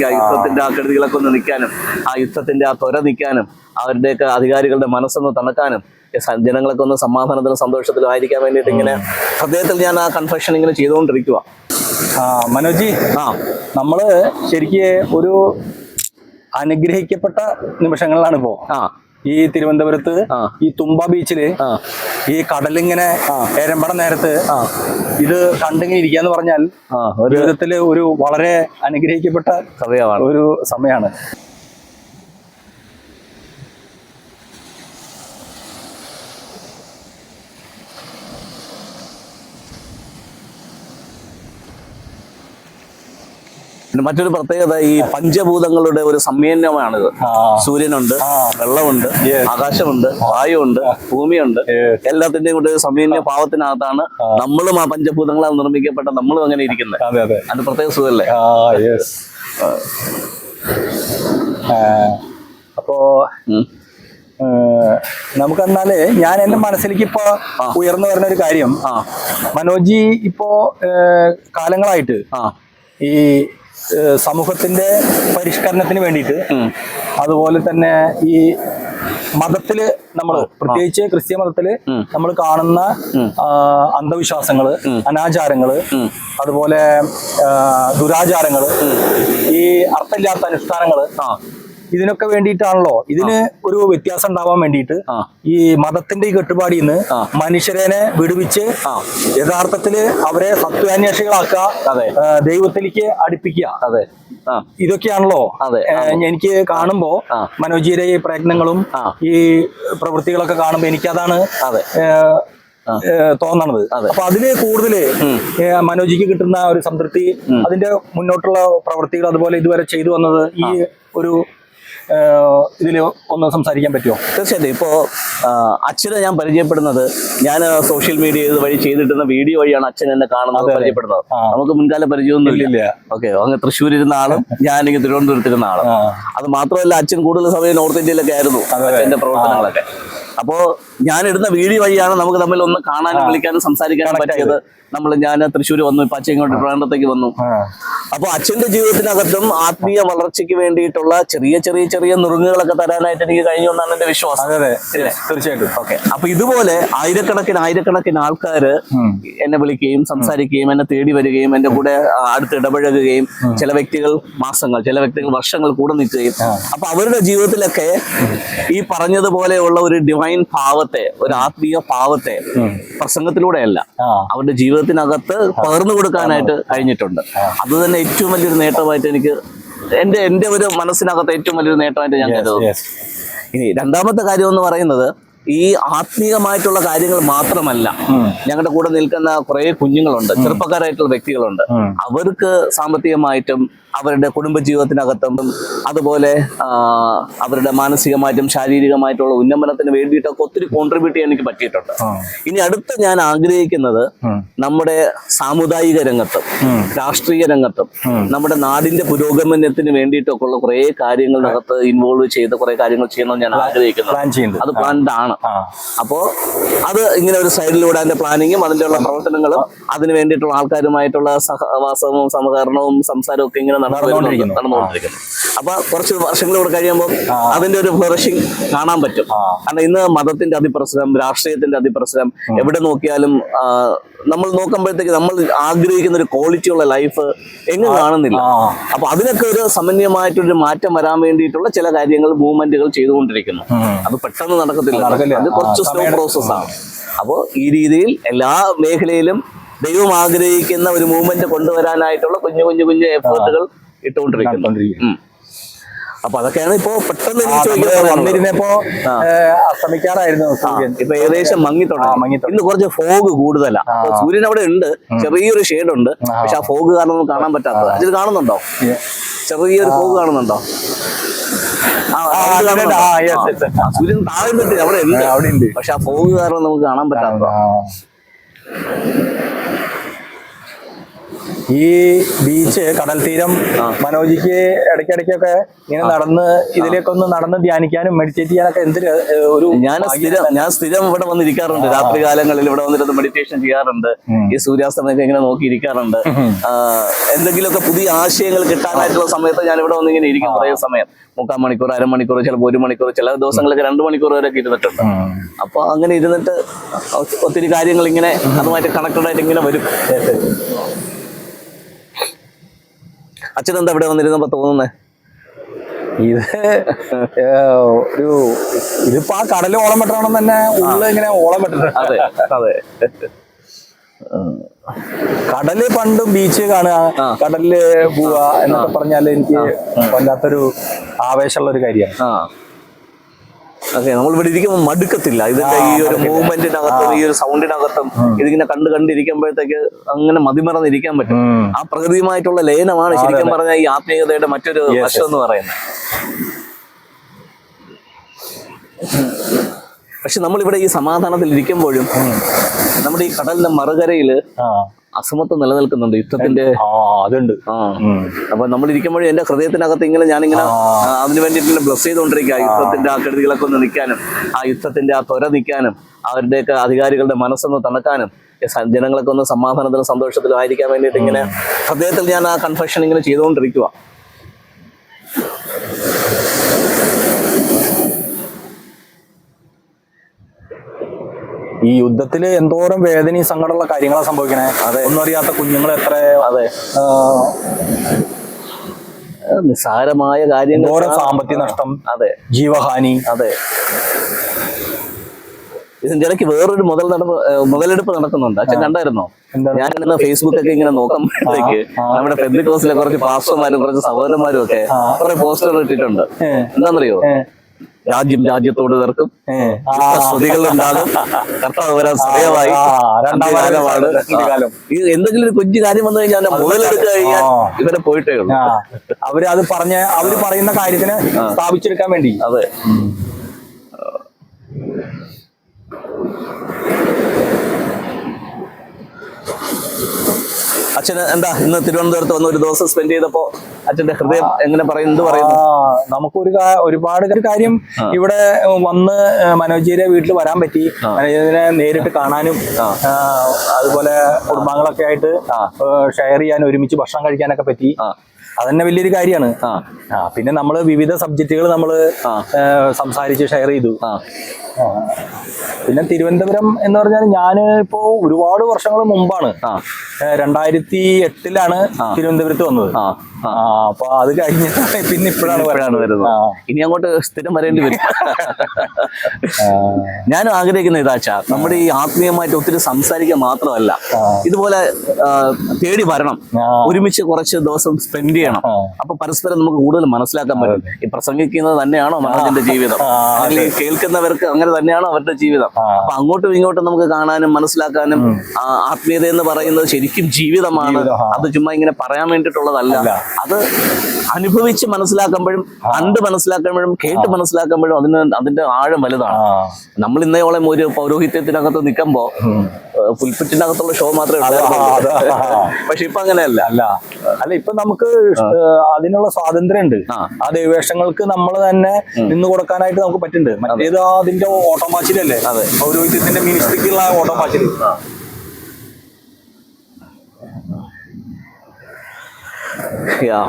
ആ യുദ്ധത്തിന്റെ ആ കെടുതികളൊക്കെ ഒന്ന് നിൽക്കാനും, ആ യുദ്ധത്തിന്റെ ആ ത്വര നിൽക്കാനും, അവരുടെയൊക്കെ അധികാരികളുടെ മനസ്സൊന്ന് തണുക്കാനും, ജനങ്ങളൊക്കെ ഒന്ന് സമാധാനത്തിലും സന്തോഷത്തിലും ആയിരിക്കാൻ വേണ്ടിയിട്ട് ഇങ്ങനെ ഹൃദയത്തിൽ ഞാൻ ആ കൺഫെഷൻ ഇങ്ങനെ ചെയ്തുകൊണ്ടിരിക്കുക. മനോജി, നമ്മള് ശരിക്ക് ഒരു അനുഗ്രഹിക്കപ്പെട്ട നിമിഷങ്ങളിലാണ് ഇപ്പോ. ഈ തിരുവനന്തപുരത്ത് ഈ തുമ്പ ബീച്ചില് ഈ കടലിങ്ങനെ എരമ്പട നേരത്ത് ഇത് കണ്ടിങ്ങനെ ഇരിക്കാന്ന് പറഞ്ഞാൽ ഒരു വിധത്തില് ഒരു വളരെ അനുഗ്രഹിക്കപ്പെട്ട ഒരു സമയമാണ്. മറ്റൊരു പ്രത്യേകത ഈ പഞ്ചഭൂതങ്ങളുടെ ഒരു സമ്മേളനമാണിത്. സൂര്യനുണ്ട്, വെള്ളമുണ്ട്, ആകാശമുണ്ട്, വായുണ്ട്, ഭൂമിയുണ്ട്, എല്ലാത്തിന്റെയും കൂടെ ഒരു സമ്മേളന ഭാവത്തിനകത്താണ് നമ്മളും ആ പഞ്ചഭൂതങ്ങളാൽ നിർമ്മിക്കപ്പെട്ട നമ്മളും അങ്ങനെ ഇരിക്കുന്നത്. അത് പ്രത്യേക സുഖല്ലേ? അപ്പോ നമുക്കെന്നാല് ഞാൻ എന്റെ മനസ്സിലേക്ക് ഇപ്പൊ ഉയർന്നു വരുന്ന ഒരു കാര്യം, മനോജി ഇപ്പോ കാലങ്ങളായിട്ട് ഈ സമൂഹത്തിന്റെ പരിഷ്കരണത്തിന് വേണ്ടിയിട്ട്, അതുപോലെ തന്നെ ഈ മതത്തില് നമ്മള് പ്രത്യേകിച്ച് ക്രിസ്ത്യ മതത്തില് നമ്മൾ കാണുന്ന അന്ധവിശ്വാസങ്ങള്, അനാചാരങ്ങള്, അതുപോലെ ദുരാചാരങ്ങള്, ഈ അർത്ഥമില്ലാത്ത അനുഷ്ഠാനങ്ങള്, ഇതിനൊക്കെ വേണ്ടിയിട്ടാണല്ലോ, ഇതിന് ഒരു വ്യത്യാസം ഉണ്ടാവാൻ വേണ്ടിയിട്ട് ഈ മതത്തിന്റെ ഈ കെട്ടുപാടിയിൽ നിന്ന് മനുഷ്യരെ വിടുവിച്ച് യഥാർത്ഥത്തില് അവരെ സത്യാന്വേഷികളാക്കുക, ദൈവത്തിലേക്ക് അടുപ്പിക്കുക. ഇതൊക്കെയാണല്ലോ എനിക്ക് കാണുമ്പോ മനോജിയുടെ ഈ പ്രയത്നങ്ങളും ഈ പ്രവൃത്തികളൊക്കെ കാണുമ്പോ എനിക്കതാണ് തോന്നണത്. അപ്പൊ അതില് കൂടുതല് മനോജിക്ക് കിട്ടുന്ന ഒരു സംതൃപ്തി, അതിന്റെ മുന്നോട്ടുള്ള പ്രവൃത്തികൾ, അതുപോലെ ഇതുവരെ ചെയ്തു വന്നത്, ഈ ഒരു ഇതില് ഒന്ന് സംസാരിക്കാൻ പറ്റുമോ? തീർച്ചയായിട്ടും. ഇപ്പോ അച്ഛനെ ഞാൻ പരിചയപ്പെടുന്നത്, ഞാൻ സോഷ്യൽ മീഡിയ വഴി ചെയ്തിട്ടുന്ന വീഡിയോ വഴിയാണ് അച്ഛൻ എന്നെ കാണുന്നത്, പരിചയപ്പെടുന്നത്. നമുക്ക് മുൻകാല പരിചയമൊന്നും ഇല്ല. ഓക്കെ, അങ്ങ് തൃശ്ശൂർ ഇരുന്ന ആളും ഞാനിങ്ങനെ തിരുവനന്തപുരത്തിരുന്ന ആളും. അത് മാത്രമല്ല, അച്ഛൻ കൂടുതൽ സമയം നോർത്ത് ഇന്ത്യയിലൊക്കെ ആയിരുന്നു അച്ഛന്റെ പ്രവർത്തനങ്ങളൊക്കെ. അപ്പോ ഞാൻ ഇടുന്ന വീഡിയോ വഴിയാണ് നമുക്ക് തമ്മിൽ ഒന്ന് കാണാനും വിളിക്കാനും സംസാരിക്കാനും പറ്റിയത്. ഞാൻ തൃശ്ശൂർ വന്നു, ഇപ്പൊ അച്ഛൻ ഇങ്ങോട്ട് ട്രിവാൻഡ്രത്തേക്ക് വന്നു. അപ്പൊ അച്ഛന്റെ ജീവിതത്തിനകത്തും ആത്മീയ വളർച്ചയ്ക്ക് വേണ്ടിയിട്ടുള്ള ചെറിയ ചെറിയ ചെറിയ നുറുങ്ങുകളൊക്കെ തരാനായിട്ട് എനിക്ക് കഴിഞ്ഞു എന്നാണ് എന്റെ വിശ്വാസം. തീർച്ചയായിട്ടും. ഓക്കെ, അപ്പൊ ഇതുപോലെ ആയിരക്കണക്കിന് ആൾക്കാര് എന്നെ വിളിക്കുകയും സംസാരിക്കുകയും എന്നെ തേടി വരികയും എന്റെ കൂടെ അടുത്ത് ഇടപഴകുകയും, ചില വ്യക്തികൾ മാസങ്ങൾ, ചില വ്യക്തികൾ വർഷങ്ങൾ കൂടെ നിൽക്കുകയും, അപ്പൊ അവരുടെ ജീവിതത്തിലൊക്കെ ഈ പറഞ്ഞതുപോലെയുള്ള ഒരു ഡിവൈൻ ഭാവത്തെ, ഒരു ആത്മീയ ഭാവത്തെ പ്രസംഗത്തിലൂടെയല്ല, അവരുടെ ജീവിതത്തിനകത്ത് പകർന്നു കൊടുക്കാനായിട്ട് കഴിഞ്ഞിട്ടുണ്ട്. അത് തന്നെ ഏറ്റവും വലിയൊരു നേട്ടമായിട്ട് എനിക്ക് എന്റെ ഒരു മനസ്സിനകത്ത് ഏറ്റവും വലിയൊരു നേട്ടമായിട്ട് ഞാൻ കരുതുന്നു. ഇനി രണ്ടാമത്തെ കാര്യം എന്ന് പറയുന്നത്, ഈ ആത്മീയമായിട്ടുള്ള കാര്യങ്ങൾ മാത്രമല്ല, ഞങ്ങളുടെ കൂടെ നിൽക്കുന്ന കുറെ കുഞ്ഞുങ്ങളുണ്ട്, ചെറുപ്പക്കാരായിട്ടുള്ള വ്യക്തികളുണ്ട്. അവർക്ക് സാമ്പത്തികമായിട്ടും അവരുടെ കുടുംബജീവിതത്തിനകത്തും, അതുപോലെ അവരുടെ മാനസികമായിട്ടും ശാരീരികമായിട്ടുള്ള ഉന്നമനത്തിന് വേണ്ടിയിട്ടൊക്കെ ഒത്തിരി കോൺട്രിബ്യൂട്ട് ചെയ്യാൻ എനിക്ക് പറ്റിയിട്ടുണ്ട്. ഇനി അടുത്ത ഞാൻ ആഗ്രഹിക്കുന്നത്, നമ്മുടെ സാമുദായിക രംഗത്തും രാഷ്ട്രീയ രംഗത്തും നമ്മുടെ നാടിന്റെ പുരോഗമനത്തിന് വേണ്ടിയിട്ടൊക്കെ ഉള്ള കുറെ കാര്യങ്ങളിനകത്ത് ഇൻവോൾവ് ചെയ്ത് കുറെ കാര്യങ്ങൾ ചെയ്യണമെന്ന് ഞാൻ ആഗ്രഹിക്കുന്നത്. അത് പ്ലാൻഡ് ആണ്. അപ്പോ അത് ഇങ്ങനെ ഒരു സൈഡിലൂടെ അതിന്റെ പ്ലാനിങ്ങും അതിന്റെ ഉള്ള പ്രവർത്തനങ്ങളും അതിന് വേണ്ടിയിട്ടുള്ള ആൾക്കാരുമായിട്ടുള്ള സഹവാസവും സഹകരണവും സംസാരവും ഒക്കെ ഇങ്ങനെ നടന്നുകൊണ്ടിരിക്കുന്നു. അപ്പൊ കുറച്ച് വർഷങ്ങളോട് കഴിയുമ്പോൾ അതിന്റെ ഒരു ഫ്ലറിഷിങ് കാണാൻ പറ്റും. കാരണം ഇന്ന് മതത്തിന്റെ അതിപ്രസരം, രാഷ്ട്രീയത്തിന്റെ അതിപ്രസരം, എവിടെ നോക്കിയാലും നമ്മൾ നോക്കുമ്പോഴത്തേക്ക് നമ്മൾ ആഗ്രഹിക്കുന്ന ഒരു ക്വാളിറ്റിയുള്ള ലൈഫ് എങ്ങും കാണുന്നില്ല. അപ്പൊ അതിനൊക്കെ ഒരു സമന്വയമായിട്ടൊരു മാറ്റം വരാൻ വേണ്ടിയിട്ടുള്ള ചില കാര്യങ്ങൾ, മൂവ്മെന്റുകൾ ചെയ്തുകൊണ്ടിരിക്കുന്നു. അത് പെട്ടെന്ന് നടക്കത്തില്ല, അത് കുറച്ച് സ്ലോ പ്രോസസ്സാണ്. അപ്പോൾ ഈ രീതിയിൽ എല്ലാ മേഖലയിലും ദൈവം ആഗ്രഹിക്കുന്ന ഒരു മൂവ്മെന്റ് കൊണ്ടുവരാനായിട്ടുള്ള കുഞ്ഞു കുഞ്ഞു കുഞ്ഞു എഫേർട്ടുകൾ ഇട്ടുകൊണ്ടിരിക്കുന്നു. അപ്പൊ അതൊക്കെയാണ് ഇപ്പോ പെട്ടെന്ന് വന്നിരുന്നപ്പോ അസ്തമിക്കാറായിരുന്നു. ഇപ്പൊ ഏകദേശം മങ്ങിത്തുടങ്ങി. ഇന്ന് കുറച്ച് ഫോഗ് കൂടുതലാ. സൂര്യൻ അവിടെ ഉണ്ട്, ചെറിയൊരു ഷെയ്ഡ് ഉണ്ട്, പക്ഷെ ആ ഫോഗ് കാരണം ഒന്നും കാണാൻ പറ്റാത്തത്. അതിൽ കാണുന്നുണ്ടോ? ചെറിയൊരു ഫോഗ് കാണുന്നുണ്ടോ? സൂര്യൻ താഴെ അവിടെ ഉണ്ട്, പക്ഷെ ആ ഫോഗ് കാരണം നമുക്ക് കാണാൻ പറ്റാത്തതാ. ഈ ബീച്ച് കടൽ തീരം മനോജിക്ക് ഇടയ്ക്കിടയ്ക്കൊക്കെ ഇങ്ങനെ നടന്ന് ഇതിലേക്ക് ഒന്ന് നടന്ന് ധ്യാനിക്കാനും മെഡിറ്റേറ്റ് ചെയ്യാനൊക്കെ എന്തൊരു ഒരു ഞാൻ സ്ഥിരം ഇവിടെ വന്നിരിക്കാറുണ്ട്. രാത്രി കാലങ്ങളിൽ ഇവിടെ വന്നിട്ട് മെഡിറ്റേഷൻ ചെയ്യാറുണ്ട്. ഈ സൂര്യാസ്തമയൊക്കെ ഇങ്ങനെ നോക്കിയിരിക്കാറുണ്ട്. എന്തെങ്കിലുമൊക്കെ പുതിയ ആശയങ്ങൾ കിട്ടാനായിട്ടുള്ള സമയത്ത് ഞാൻ ഇവിടെ വന്ന് ഇങ്ങനെ ഇരിക്കും. കുറേ സമയം, 3/4 മണിക്കൂർ, അരമണിക്കൂർ, ചിലപ്പോൾ 1 മണിക്കൂർ, ചില ദിവസങ്ങളൊക്കെ 2 മണിക്കൂർ വരെയൊക്കെ ഇരുന്നിട്ടുണ്ട്. അപ്പൊ അങ്ങനെ ഇരുന്നിട്ട് ഒത്തിരി കാര്യങ്ങൾ ഇങ്ങനെ അതുമായിട്ട് കണക്റ്റഡ് ആയിട്ട് ഇങ്ങനെ വരും. അച്ഛൻ എന്താ ഇവിടെ വന്നിരുന്നപ്പോ തോന്നുന്നേ? ഇത് ഒരു ഇതിപ്പോ ആ കടല് ഓളം വെട്ടണം തന്നെ ഉള്ള ഇങ്ങനെ ഓളം വെട്ടണം. അതെ അതെ. കടല് പണ്ടും ബീച്ച് കാണുക, കടലില് പോവുക എന്നൊക്കെ പറഞ്ഞാല് എനിക്ക് വല്ലാത്തൊരു ആവേശമുള്ള ഒരു കാര്യമാണ്. ഓക്കെ, നമ്മൾ ഇവിടെ ഇരിക്കുമ്പോൾ മടുക്കത്തില്ല. ഇതിന്റെ ഈ ഒരു മൂവ്മെന്റിനകത്തും ഈ ഒരു സൗണ്ടിനകത്തും ഇതിങ്ങനെ കണ്ടിരിക്കുമ്പോഴത്തേക്ക് അങ്ങനെ മതിമറന്നിരിക്കാൻ പറ്റും. ആ പ്രകൃതിയുമായിട്ടുള്ള ലയനമാണ് ശരിക്കും പറഞ്ഞാൽ ഈ ആത്മീയതയുടെ മറ്റൊരു വശം എന്ന് പറയുന്നത്. പക്ഷെ നമ്മളിവിടെ ഈ സമാധാനത്തിൽ ഇരിക്കുമ്പോഴും നമ്മുടെ ഈ കടലിന്റെ മറുകരയില് അസമത്വം നിലനിൽക്കുന്നുണ്ട്, യുദ്ധത്തിന്റെ. അതുണ്ട്. അപ്പൊ നമ്മൾ ഇരിക്കുമ്പോഴും എന്റെ ഹൃദയത്തിനകത്ത് ഇങ്ങനെ ഞാനിങ്ങനെ അതിനു വേണ്ടിയിട്ട് ഇങ്ങനെ ബ്ലസ് ചെയ്തുകൊണ്ടിരിക്കുക. യുദ്ധത്തിന്റെ ആ കെടുതികളൊക്കെ ഒന്ന് നിൽക്കാനും, ആ യുദ്ധത്തിന്റെ ആ ത്വര നിൽക്കാനും, അവരുടെയൊക്കെ അധികാരികളുടെ മനസ്സൊന്ന് തണുക്കാനും, ജനങ്ങളൊക്കെ ഒന്ന് സമാധാനത്തിലും സന്തോഷത്തിലും ആയിരിക്കാൻ വേണ്ടിയിട്ട് ഇങ്ങനെ ഹൃദയത്തിൽ ഞാൻ ആ കൺഫെഷൻ ഇങ്ങനെ ചെയ്തുകൊണ്ടിരിക്കുക. ഈ യുദ്ധത്തില് എന്തോരം വേദനയും സങ്കടമുള്ള കാര്യങ്ങളാണ് സംഭവിക്കണേ. ഒന്നും അറിയാത്ത കുഞ്ഞുങ്ങൾ എത്ര നിസ്സാരമായ കാര്യങ്ങൾ, സാമ്പത്തിക നഷ്ടം, ജീവഹാനി. ഇതിന്റെ ഇടയ്ക്ക് വേറൊരു മുതലെടുപ്പ് നടക്കുന്നുണ്ട്. അച്ഛൻ കണ്ടായിരുന്നോ? ഞാൻ ഇന്ന് ഫേസ്ബുക്കൊക്കെ ഇങ്ങനെ നോക്കുമ്പോഴത്തേക്ക് നമ്മുടെ പെന്തക്കോസ്റ്റിലെ കുറച്ച് പാസ്റ്റർമാരും കുറച്ച് സഹോദരന്മാരും ഒക്കെ കുറെ പോസ്റ്ററുകൾ ഇട്ടിട്ടുണ്ട്. എന്താണെന്നറിയോ? രാജ്യത്തോട് തീർക്കും, സ്തുതികളുണ്ടാകും, കർത്താവ് വരാൻ സമയമായി, എന്തെങ്കിലും ഒരു കുഞ്ഞു കാര്യം വന്നു കഴിഞ്ഞാൽ മുതലെടുത്ത് കഴിഞ്ഞാൽ ഇവരെ പോയിട്ടേ ഉള്ളൂ. അവര് പറയുന്ന കാര്യത്തിന് സ്ഥാപിച്ചെടുക്കാൻ വേണ്ടി. അതെ. അച്ഛന് എന്താ ഇന്ന് തിരുവനന്തപുരത്ത് വന്ന് ഒരു ദിവസം സ്പെൻഡ് ചെയ്തപ്പോ അച്ഛന്റെ ഹൃദയം എങ്ങനെ പറയുന്നു? നമുക്കൊരു ഒരുപാട് കാര്യം ഇവിടെ വന്ന് മനോജിയുടെ വീട്ടിൽ വരാൻ പറ്റി. മനോജിനെ നേരിട്ട് കാണാനും അതുപോലെ കുടുംബാംഗങ്ങളൊക്കെ ആയിട്ട് ഷെയർ ചെയ്യാൻ, ഒരുമിച്ച് ഭക്ഷണം കഴിക്കാനൊക്കെ പറ്റി. അതന്നെ വലിയൊരു കാര്യമാണ്. പിന്നെ നമ്മള് വിവിധ സബ്ജക്റ്റുകൾ നമ്മള് സംസാരിച്ച് ഷെയർ ചെയ്തു. പിന്നെ തിരുവനന്തപുരം എന്ന് പറഞ്ഞാൽ ഞാന് ഇപ്പോ ഒരുപാട് വർഷങ്ങൾ മുമ്പാണ്, 2008 തിരുവനന്തപുരത്ത് വന്നത്. അപ്പൊ അത് കഴിഞ്ഞിട്ടാണ് പിന്നെ ഇപ്പോഴാണ് വരുന്നത്. ഇനി അങ്ങോട്ട് സ്ഥിരം വരേണ്ടി വരും. ഞാനും ആഗ്രഹിക്കുന്ന ഇതാച്ചാ, നമ്മുടെ ഈ ആത്മീയമായിട്ട് ഒത്തിരി സംസാരിക്കാൻ മാത്രമല്ല, ഇതുപോലെ തേടി വരണം, ഒരുമിച്ച് കുറച്ച് ദിവസം സ്പെൻഡ് ചെയ്യണം. അപ്പൊ പരസ്പരം നമുക്ക് കൂടുതൽ മനസ്സിലാക്കാൻ പറ്റും. ഈ പ്രസംഗിക്കുന്നത് തന്നെയാണോ മനോജിന്റെ ജീവിതം, അല്ലെങ്കിൽ കേൾക്കുന്നവർക്ക് അങ്ങനെ തന്നെയാണോ അവരുടെ ജീവിതം? അപ്പൊ അങ്ങോട്ടും ഇങ്ങോട്ടും നമുക്ക് കാണാനും മനസ്സിലാക്കാനും, ആത്മീയത എന്ന് പറയുന്നത് ശരിക്കും ജീവിതമാണ്. അത് ചുമ്മാ ഇങ്ങനെ പറയാൻ വേണ്ടിയിട്ടുള്ളതല്ല. അത് അനുഭവിച്ച് മനസ്സിലാക്കുമ്പോഴും, കണ്ട് മനസ്സിലാക്കുമ്പോഴും, കേട്ട് മനസ്സിലാക്കുമ്പോഴും അതിന്റെ ആഴം വലുതാണ്. നമ്മൾ ഇന്നയോളം ഒരു പൗരോഹിത്യത്തിനകത്ത് നിൽക്കുമ്പോ പുൽപ്പിറ്റിനകത്തുള്ള ഷോ മാത്രമേ ഉണ്ടായിരുന്നുള്ളൂ. പക്ഷെ ഇപ്പൊ അങ്ങനെയല്ല. അല്ല, ഇപ്പൊ നമുക്ക് അതിനുള്ള സ്വാതന്ത്ര്യം ഉണ്ട്. ആ ദൈവേഷങ്ങൾക്ക് നമ്മൾ തന്നെ നിന്ന് കൊടുക്കാനായിട്ട് നമുക്ക് പറ്റുന്നുണ്ട്. മറ്റേത് അതിന്റെ ഓട്ടോമാച്ചിലല്ലേ, പൗരോഹിത്യത്തിന്റെ മിനിസ്ട്രിക്കുള്ള ഓട്ടോമാച്ചില്. Yeah.